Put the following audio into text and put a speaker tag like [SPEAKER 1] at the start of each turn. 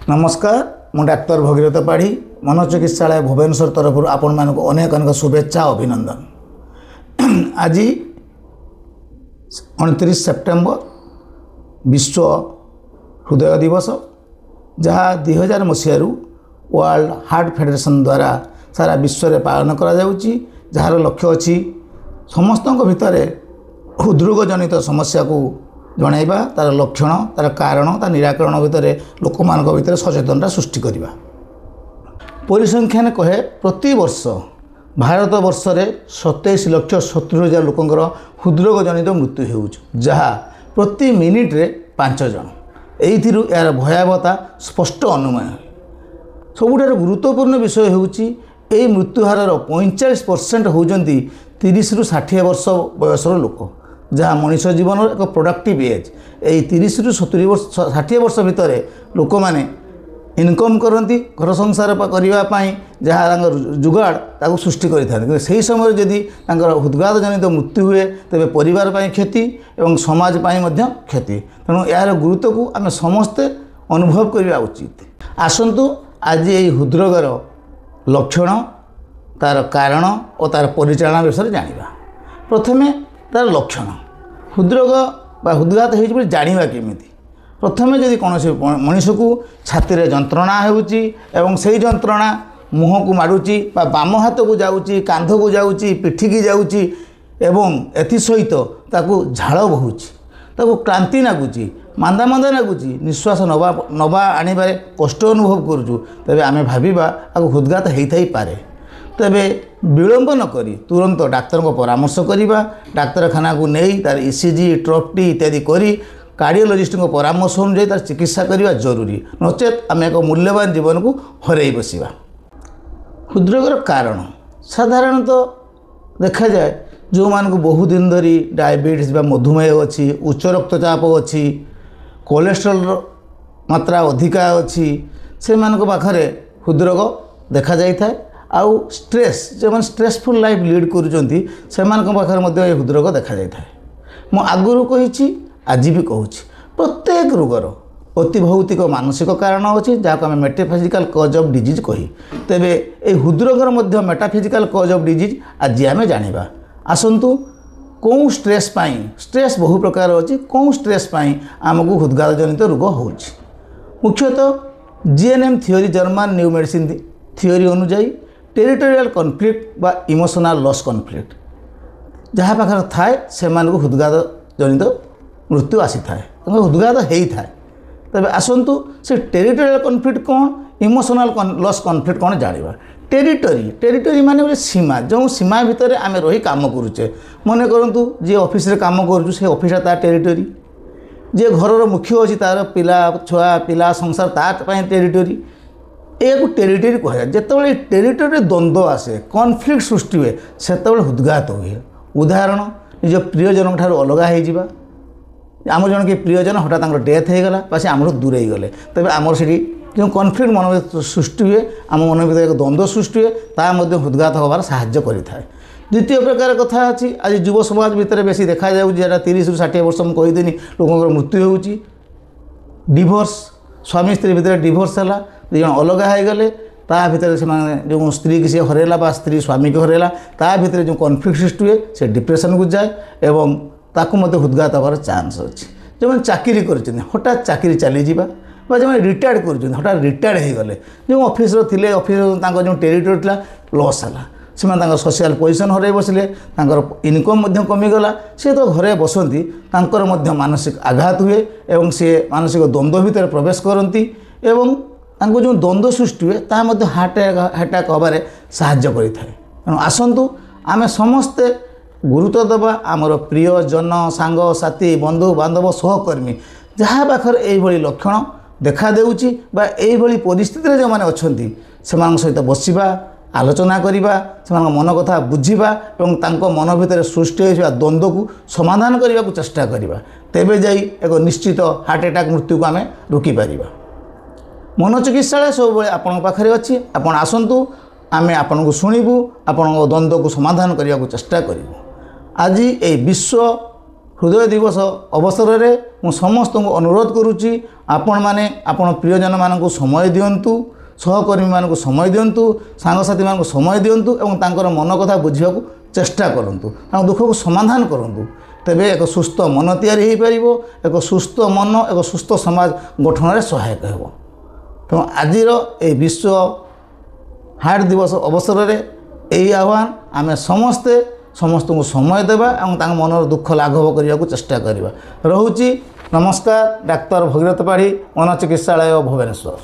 [SPEAKER 1] नमस्कार मु डाक्तर भगीरथ पाढ़ी मनोचिकित्सालय भुवनेश्वर तरफ आपण मानक अनेक अनेक शुभेच्छा अभिनंदन। आज 29 सेप्टेम्बर विश्व हृदय दिवस जहाँ 2000 मसीह वर्ल्ड हार्ट फेडरेशन द्वारा सारा विश्व में पालन करा जार लक्ष्य अच्छी समस्त भितर हृदरोग जनित समस्या को जनइबा तार लक्षण तार कारण तार निराकरण भितर लोक मान भितर सचेतनता सृष्टि करवा। परिसंख्यान कहे प्रति वर्ष भारत वर्ष में 27,70,000 लोकंर हृदरोग जनित मृत्यु हो जहाँ प्रति मिनिट रे 5 जन। एइथिरु यार भयावहता स्पष्ट अनुमान। सबुठार गुरुत्वपूर्ण विषय होउची एई मृत्युहार 45% होउजंती 30 रु 60 वर्ष बयसर लोक जहाँ मनीष जीवन एक प्रोडक्टिव एज। यही 30 रु 70 वर्ष 60 वर्ष भितर लोक मैंने इनकम करती घर संसार करने जहाँ जुगाड़ ताको सृष्टि करें से समय जदि हृदघात जनित मृत्यु हुए तेरे परिवार क्षति एवं समाज क्षति। तेणु यार गुरुत्व को आम समस्ते अनुभव करवा उचित। आसतु आज ये हृदरोगर लक्षण तार कारण और तार परिचालना विषय जाना। प्रथमे तार लक्षण हृदरोग बा हृदघात हो जाना केमिति। प्रथमे जदि कौन मनीष को छाती में जंत्रणा होउची से जंत्रणा मुह को मारुची बाम हाथ को जाऊँगी कांध को जाऊँगी पिठी की जाऊँगी एवं एसहित ताकू झाड़ बहुची ताकू क्लांति लगुच मांदा मांदा लगुच निश्वास नवा नवा आने कष्ट अनुभव करुचु तेरे आम भाविबा आपको हृदघात होता ही पारे। तेबे विलंब न करी तुरंत डाक्तर को परामर्श करिबा डाक्तरखाना को नहीं तार ईसीजी ट्रॉपटी इत्यादि करी कार्डियोलॉजिस्ट को परामर्श अनुଯାयी तार चिकित्सा करवा जरूरी नचेत आम एक मूल्यवान जीवन को हरई बसिबा। हृदरोगर कारण साधारणतः देखा जाए जो मान को बहु दिन धरी डायबिटीज बा मधुमेह अच्छी उच्च रक्तचाप अच्छी कोलेस्ट्रॉल मात्रा अधिका अच्छी से मानक पाखरे हृदरोग देखा जाई थाए। आउ स्ट्रेस जो मैंने स्ट्रेसफुल लाइफ लीड करुँच से पाखे हृदरोग देखा जाए। मु आगुरी कही आज भी कहूँ प्रत्येक रोगर अति भौतिक मानसिक कारण अच्छी जहाँ आम मेटाफिजिकल कज ऑफ डिजीज कही। तेबे ए हृदरोगर मेटाफिजिकल कज ऑफ डिजीज आज आम जाना। आसतु कौन स्ट्रेस पाई स्ट्रेस बहु प्रकार अच्छी कौन स्ट्रेस पाई आमको हृदघात जनित रोग हो मुख्यतः GNM theory German New Medicine theory अनुଯାयी टेरिटोरियल कॉन्फ्लिक्ट बा इमोशनल लॉस कॉन्फ्लिक्ट जहाँ पाखे थाए से हृदघात जनित मृत्यु आसी थाए हृदघात होता है। तबे आसतु से टेरिटोरियल कॉन्फ्लिक्ट कौन इमोशनल लॉस कॉन्फ्लिक्ट कौन जाना। टेरिटोरी माने बोले सीमा जो सीमा भितर आम रही काम करुचे मन करूँ जी ऑफिस रे काम करूँ से ऑफिस तार टेरिटोरी जे घर मुख्य अच्छी तार पिला छुआ पिला संसार तापाई टेरिटोरी यू टेरिटोरी कह जिते टेरिटोरी द्वंद्व आसे कॉन्फ्लिक्ट सृष्टि हुए से हृदघात हुए। उदाहरण निज प्रियजन ठार अलग हो आम जन कि प्रियजन हठात डेथ हो गला से आम दूर हो गले तेज आमर से जो कॉन्फ्लिक्ट मन सृष्टि हुए आम मन भर एक द्वंद्व सृष्टि हुए ता हृदघात होबार साहाय्य करें। द्वितीय प्रकार कथा अच्छी आज युव समाज भितर बेसी देखा जाए 30 रु 60 वर्ष मुझे कहीदेनी लोक मृत्यु हो डिवोर्स स्वामी स्त्री भितर डिवोर्स है दुई जन अलग हो गले ता भितर से जो स्त्री की सी हरैला बा स्त्री स्वामी को हरैला ता भितर जो कॉन्फ्लिक्ट सृष्टि हुए से डिप्रेशन को जाए एवं ताकू मत हृदघात होबार चांस अच्छी। जो चाकरी कर हठात चाकरी चली जावा जो रिटायर्ड कर हठात रिटायर्ड हो गले जो ऑफिस थे ऑफिस जो टेरिटोरी था लॉस है से सोशल पोजिशन हर बसले इनकम कमीगला सी तो घरे बसती मानसिक आघात हुए एवं सी मानसिक द्वंद्व भितर प्रवेश करती एवं जो द्वंद्व सृष्टि हुए ता हार्ट अटैक हबार साहाय्य करें। तेणु आसतु आम समस्ते गुरुत्व दबा आमर प्रिय जन सांग साथी बंधु बांधव सहकर्मी जहाँ पाखर यही लक्षण देखा देउची बा यही परिस्थिति जो मैंने अच्छा से सहित बसवा आलोचना करवा से मन कथा बुझा और तांको मन भितर सृष्टि होइछा द्वंद्व को समाधान करने को चेष्टा करवा तेबे जाई एक निश्चित हार्ट अटैक मृत्यु को आम रोकी पारिबा। मनोचिकित्सालय सब आपण पाखरे अच्छी आपण आसतु आम आपण को शुणु आपण द्वंद्व को समाधान करने को चेष्टा करूँ। आज ये विश्व हृदय दिवस अवसर में मु समस्त को अनुरोध करुच्ची आपण मैंने आपण प्रियजन मानक समय दिंतु सहकर्मी मानक समय दिंतु सांगसाथी मानक समय दिंतु एवं तांकर मन कथा बुझा चेष्टा करूँ दुख को समाधान करूँ तेबे एक सुस्थ मन तैयारी हो पार एक सुस्थ मन एक सुस्थ समाज गठन में सहायक हो। तेणु आज विश्व हार्ट दिवस अवसर में यही आह्वान आम समस्ते समस्त को समय देवा और मनर दुख लाघव करने को चेष्टा करवा। रोची नमस्कार। डाक्तर भगीरथ पाढ़ी मनचिकित्सालय भुवनेश्वर।